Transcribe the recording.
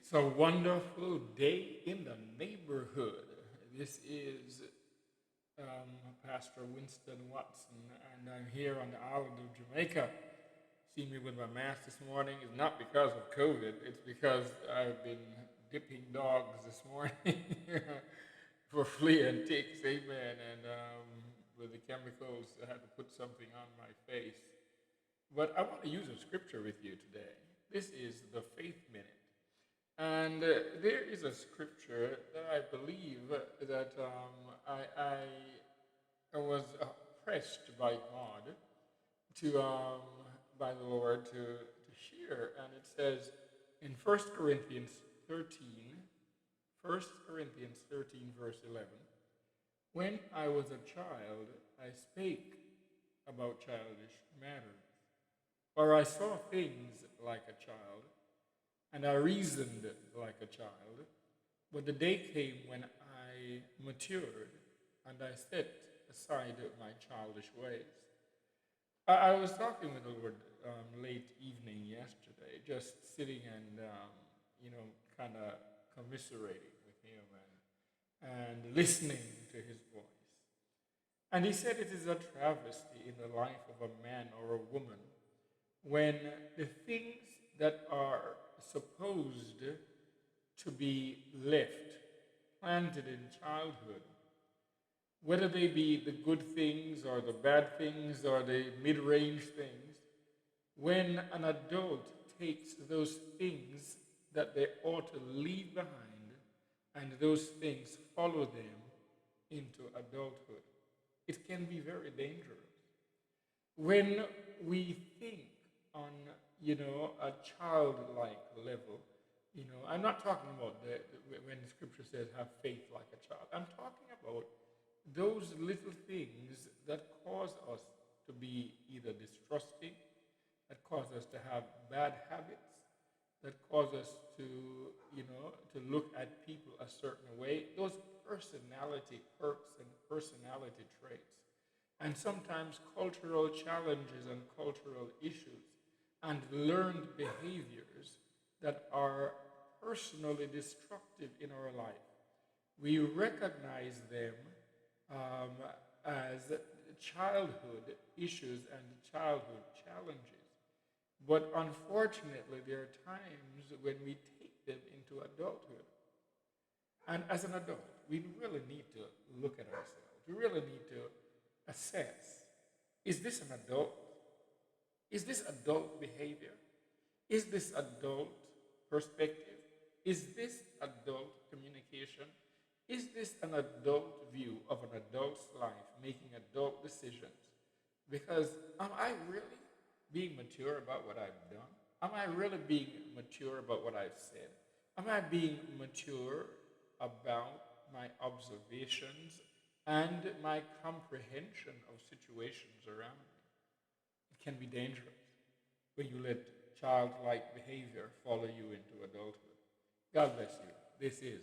It's a wonderful day in the neighborhood. This is Pastor Winston Watson, and I'm here on the island of Jamaica. See me with my mask this morning is not because of COVID, it's because I've been dipping dogs this morning for flea and ticks, amen. And with the chemicals, I had to put something on my face. But I want to use a scripture with you today. This is the Faith Minute. And there is a scripture that I believe that I was pressed by God by the Lord to share. And it says in 13, 1 Corinthians 13, verse 11, when I was a child, I spake about childish matters, for I saw things like a child, and I reasoned like a child. But the day came when I matured, and I set aside my childish ways. I was talking with the Lord late evening yesterday, just sitting and, kind of commiserating with Him and listening to His voice. And He said it is a travesty in the life of a man or a woman when the things that are supposed to be left, planted in childhood, whether they be the good things or the bad things or the mid-range things, when an adult takes those things that they ought to leave behind and those things follow them into adulthood, it can be very dangerous. When we think on, a childlike level, I'm not talking about when the scripture says have faith like a child. I'm talking about those little things that cause us to be either distrusting, that cause us to have bad habits, that cause us to, to look at people a certain way, those personality quirks and personality traits, and sometimes cultural challenges and cultural issues and learned behaviors that are personally destructive in our life. We recognize them as childhood issues and childhood challenges. But unfortunately, there are times when we take them into adulthood. And as an adult, we really need to look at ourselves. We really need to assess, is this an adult? Is this adult behavior? Is this adult perspective? Is this adult communication? Is this an adult view of an adult's life, making adult decisions? Because am I really being mature about what I've done? Am I really being mature about what I've said? Am I being mature about my observations and my comprehension of situations around me? It can be dangerous when you let childlike behavior follow you into adulthood. God bless you. This is